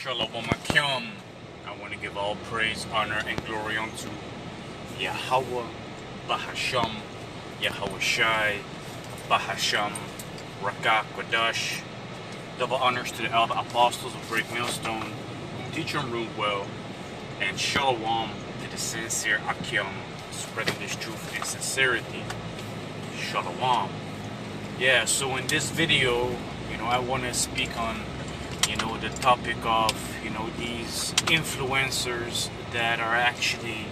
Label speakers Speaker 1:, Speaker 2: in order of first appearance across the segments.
Speaker 1: Shalom Akim. I want to give all praise, honor, and glory unto Yahweh, Bahasham, Yahweh Shai, Bahasham, Rakak, Quadash. Double honors to the elder apostles of Great Millstone, teach them root well, and Shalom to the sincere Akim, spreading this truth and sincerity. Shalom. Yeah, so in this video, I want to speak on the topic of these influencers that are actually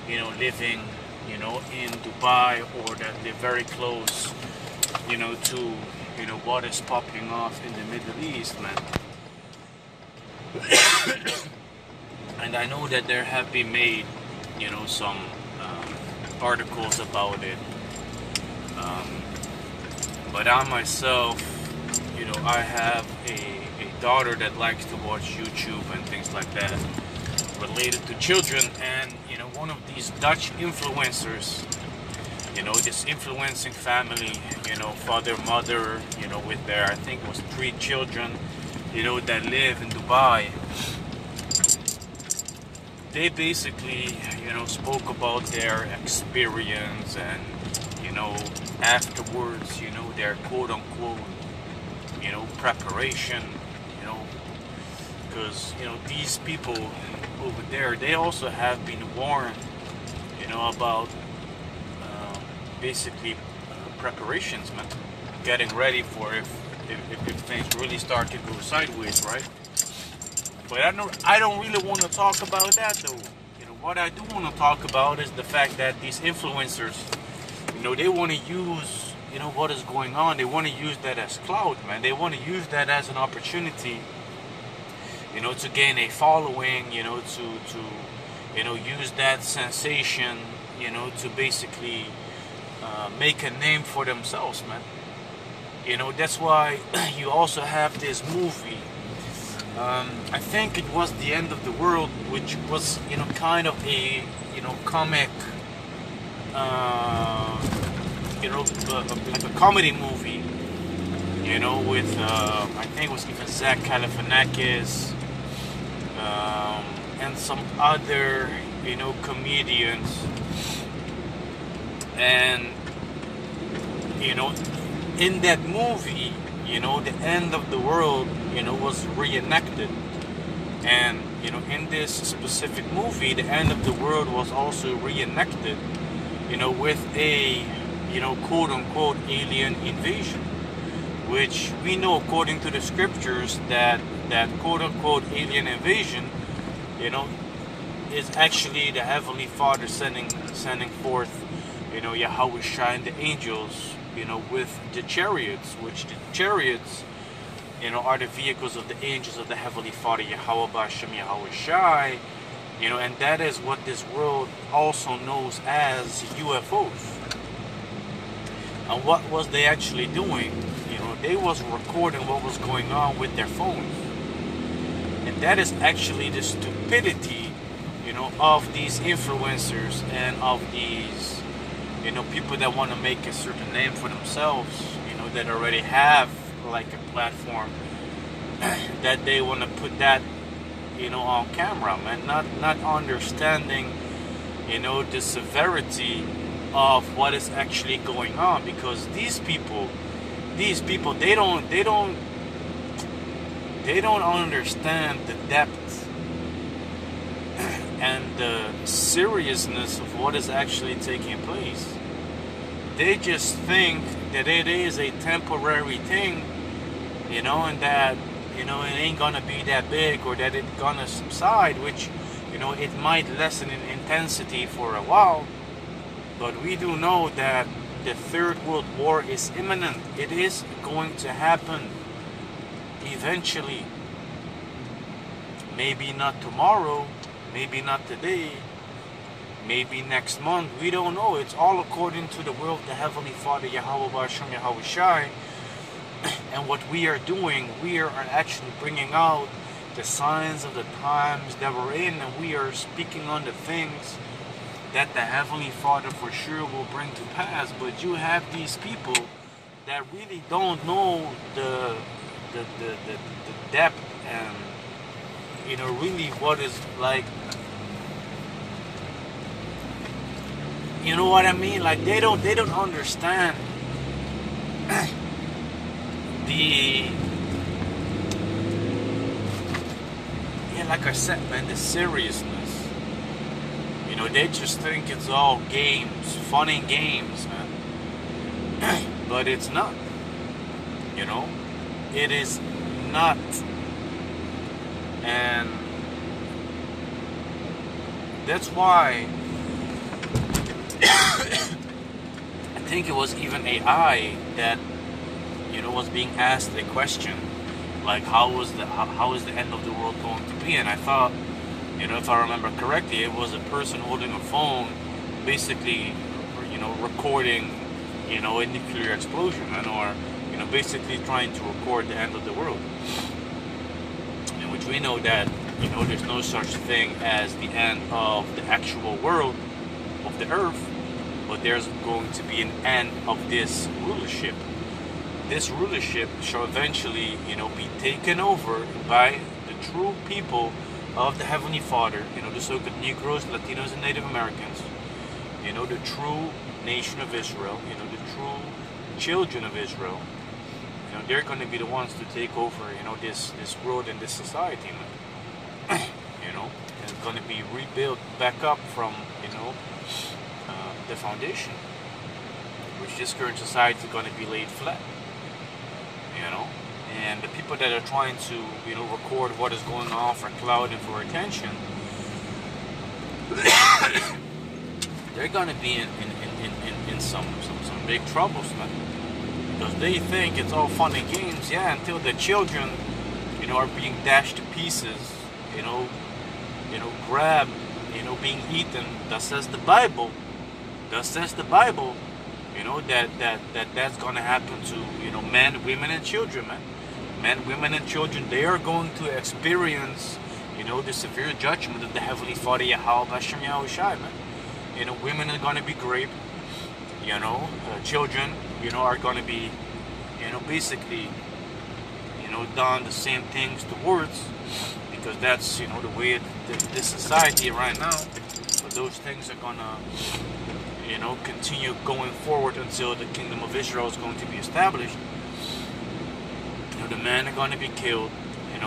Speaker 1: living in Dubai, or that live very close to what is popping off in the Middle East, man. And I know that there have been made some articles about it, but I myself, I have a daughter that likes to watch YouTube and things like that related to children, and one of these Dutch influencers, this influencing family, father, mother, with their, I think it was 3 children, that live in Dubai. They basically, spoke about their experience, and afterwards, their quote unquote, preparation, because these people over there, they also have been warned about basically preparations, man, getting ready for if things really start to go sideways, right? But I don't really want to talk about that, though. What I do want to talk about is the fact that these influencers, they want to use what is going on, they want to use that as clout, man. They want to use that as an opportunity to gain a following, to use that sensation, to basically make a name for themselves, man. That's why you also have this movie. I think it was The End of the World, which was, kind of a, comic, like a comedy movie, with, I think it was even Zach Galifianakis, and some other, comedians. And, in that movie, the end of the world, was reenacted. And, in this specific movie, the end of the world was also reenacted, with a, quote unquote alien invasion, which we know according to the scriptures that quote unquote alien invasion, is actually the Heavenly Father sending forth, Yahweh Shai and the angels, with the chariots, which the chariots, are the vehicles of the angels of the Heavenly Father, Yahweh Bashem, Yahweh Shai, and that is what this world also knows as UFOs. And what was they actually doing? They was recording what was going on with their phones. And that is actually the stupidity, of these influencers and of these, people that want to make a certain name for themselves, that already have like a platform, that they want to put that, on camera, man, not understanding, the severity of what is actually going on, because these people, they don't understand the depth and the seriousness of what is actually taking place. They just think that it is a temporary thing, and that, it ain't gonna be that big, or that it's gonna subside, which, it might lessen in intensity for a while. But we do know that the Third World War is imminent. It is going to happen eventually. Maybe not tomorrow, maybe not today, maybe next month. We don't know. It's all according to the will of the Heavenly Father, Yahweh Bashem, Yahweh Shai. And what we are doing, we are actually bringing out the signs of the times that we're in, and we are speaking on the things that the Heavenly Father for sure will bring to pass. But you have these people that really don't know the depth and really what is like, you know what I mean? Like they don't understand the, yeah, like I said, man, the seriousness. They just think it's all games, fun and games, man. But it's not. It is not. And that's why I think it was even AI that was being asked a question like how is the end of the world going to be, and I thought, if I remember correctly, it was a person holding a phone, basically, recording, a nuclear explosion, or, basically trying to record the end of the world. In which we know that, there's no such thing as the end of the actual world of the earth, but there's going to be an end of this rulership. This rulership shall eventually, be taken over by the true people of the Heavenly Father, the so-called Negroes, Latinos, and Native Americans, the true nation of Israel, the true children of Israel. They're going to be the ones to take over, this world and this society, man. And it's going to be rebuilt back up from, the foundation, which this current society is going to be laid flat, And the people that are trying to, record what is going on for clout and for attention, they're gonna be in some big troubles, man. Because they think it's all fun and games, until the children, are being dashed to pieces, grabbed, being eaten. Thus says the Bible. That's gonna happen to, men, women, and children, man. Men, women, and children, they are going to experience, the severe judgment of the Heavenly Father, Yahweh Hashem Yahushai, man. Women are going to be raped, children, are going to be, basically, done the same things towards, because that's, the way this society right now. But those things are going to, continue going forward until the kingdom of Israel is going to be established. The men are going to be killed, and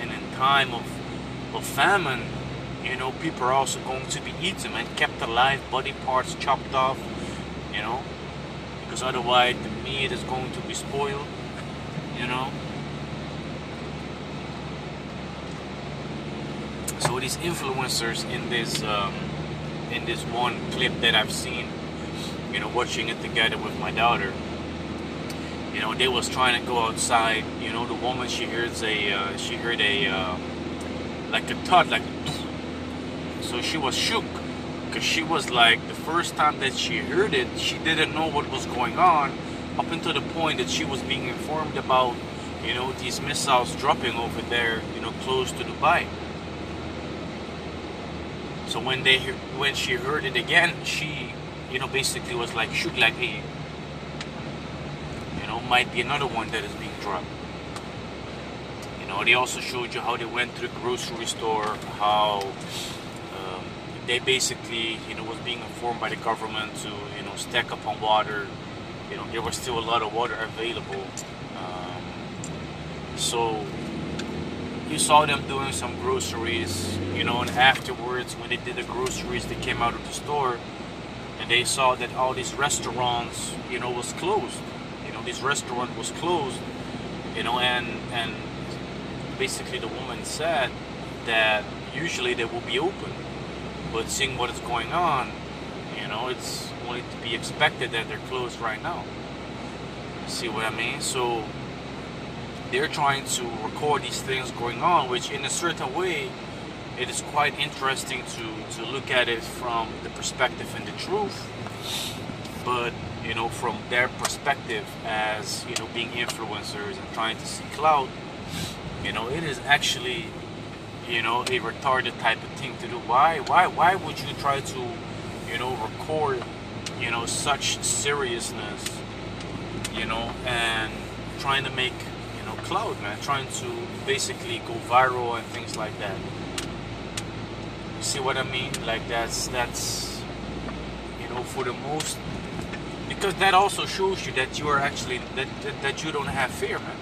Speaker 1: in time of famine, people are also going to be eaten and kept alive, body parts chopped off, because otherwise the meat is going to be spoiled, So these influencers in this one clip that I've seen, watching it together with my daughter. They was trying to go outside. The woman, she heard a like a thud, like, so she was shook, because she was like, the first time that she heard it, she didn't know what was going on, up until the point that she was being informed about, these missiles dropping over there, close to Dubai. So when she heard it again, she, basically was like shook, like, hey, might be another one that is being dropped. They also showed you how they went to the grocery store, how they basically, was being informed by the government to, stack up on water. There was still a lot of water available. So you saw them doing some groceries, and afterwards, when they did the groceries, they came out of the store and they saw that all these restaurants, was closed. This restaurant was closed, and basically the woman said that usually they will be open, but seeing what is going on, it's only to be expected that they're closed right now. See what I mean? So they're trying to record these things going on, which in a certain way, it is quite interesting to look at it from the perspective and the truth, but from their perspective as, being influencers and trying to see clout, it is actually, a retarded type of thing to do. Why would you try to, record, such seriousness, and trying to make, cloud, man, trying to basically go viral and things like that. You see what I mean? Like that's for the most, because that also shows you that you are actually that you don't have fear, man.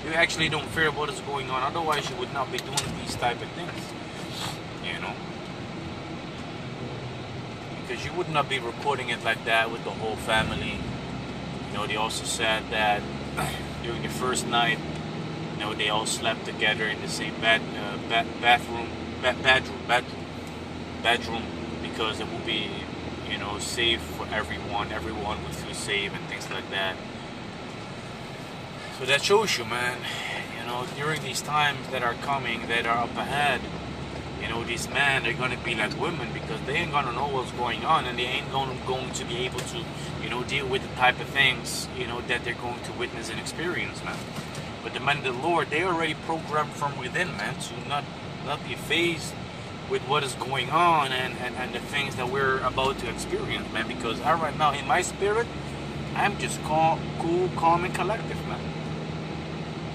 Speaker 1: You actually don't fear what is going on. Otherwise, you would not be doing these type of things, you know. Because you would not be recording it like that with the whole family. You know, they also said that during the first night, you know, they all slept together in the same bedroom, because it will be, you know, safe for everyone. Everyone would feel safe and things like that. So that shows you, man, you know, during these times that are coming, that are up ahead, you know, these men, they're going to be like women, because they ain't going to know what's going on, and they ain't going to be able to, you know, deal with the type of things, you know, that they're going to witness and experience, man. But the men of the Lord, they already programmed from within, man, to not be faced with what is going on and the things that we're about to experience, man. Because right now, in my spirit, I'm just cool, calm, and collective, man.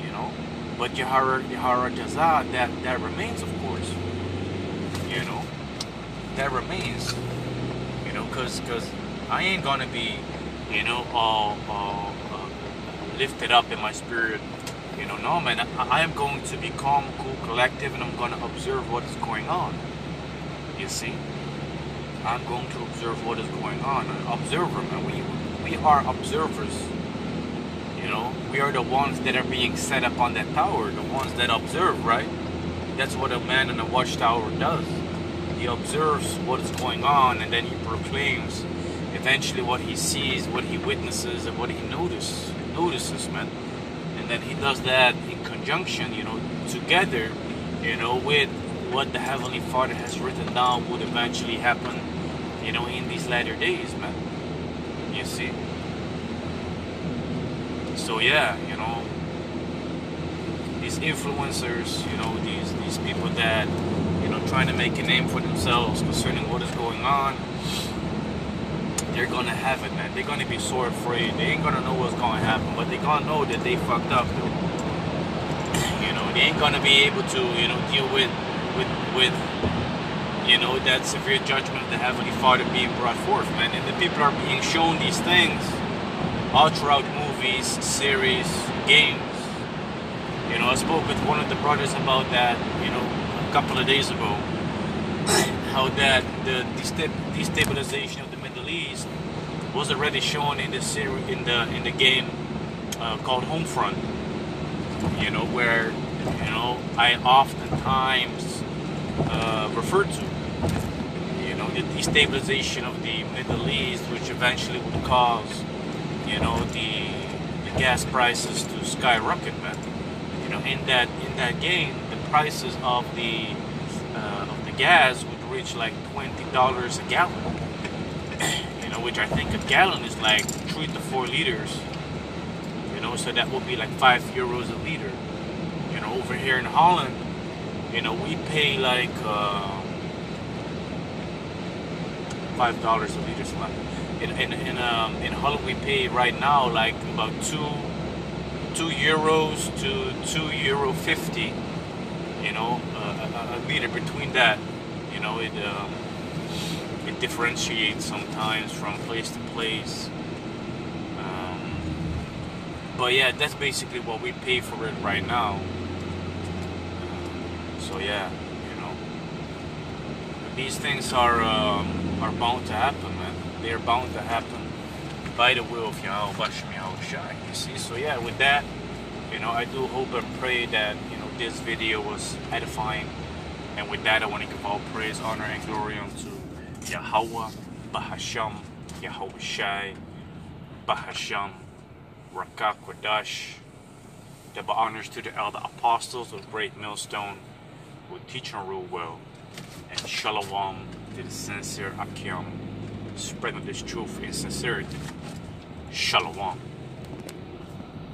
Speaker 1: You know, but Yahara Jazah, that remains, of course. You know, that remains. You know, cause I ain't gonna be, you know, all lifted up in my spirit. You know, no, man. I am going to be calm, cool, collective, and I'm gonna observe what is going on. You see, I'm going to observe what is going on. An observer, man. We are observers. You know, we are the ones that are being set up on that tower, the ones that observe, right? That's what a man in a watchtower does. He observes what is going on, and then he proclaims eventually what he sees, what he witnesses, and what he notices, man. And then he does that in conjunction, you know, together, you know, with what the Heavenly Father has written down would eventually happen, you know, in these latter days, man. You see? So yeah, you know, these influencers, you know, these people that, you know, trying to make a name for themselves concerning what is going on, they're gonna have it, man. They're gonna be so afraid. They ain't gonna know what's gonna happen, but they gonna know that they fucked up, though. You know, they ain't gonna be able to, you know, deal with you know, that severe judgment of the Heavenly Father being brought forth, man. And the people are being shown these things all throughout movies, series, games. You know, I spoke with one of the brothers about that, you know, a couple of days ago. How that the destabilization of the Middle East was already shown in the series, in the game called Homefront. You know, where, you know, I oftentimes refer to, you know, the destabilization of the Middle East, which eventually would cause, you know, the gas prices to skyrocket, man. You know, in that game, the prices of the gas would reach like $20 a gallon. You know, which I think a gallon is like 3 to 4 liters. You know, so that would be like €5 a liter. You know, over here in Holland, you know, we pay like $5 a liter. So in Holland, we pay right now like about €2 to €2.50. You know, a liter. Between that, you know, it differentiates sometimes from place to place. But yeah, that's basically what we pay for it right now. So yeah, you know, these things are bound to happen, man. They are bound to happen by the will of Yahweh Shai. You see, so yeah, with that, you know, I do hope and pray that, you know, this video was edifying. And with that, I want to give all praise, honor, and glory unto Yahweh, Bahasham, Yahweh Shai, Bahasham, Rakak Kodash. Double honors to the elder apostles of Great Millstone who teach and rule well. And Shalom to the sincere Akim, spreading this truth in sincerity. Shalom.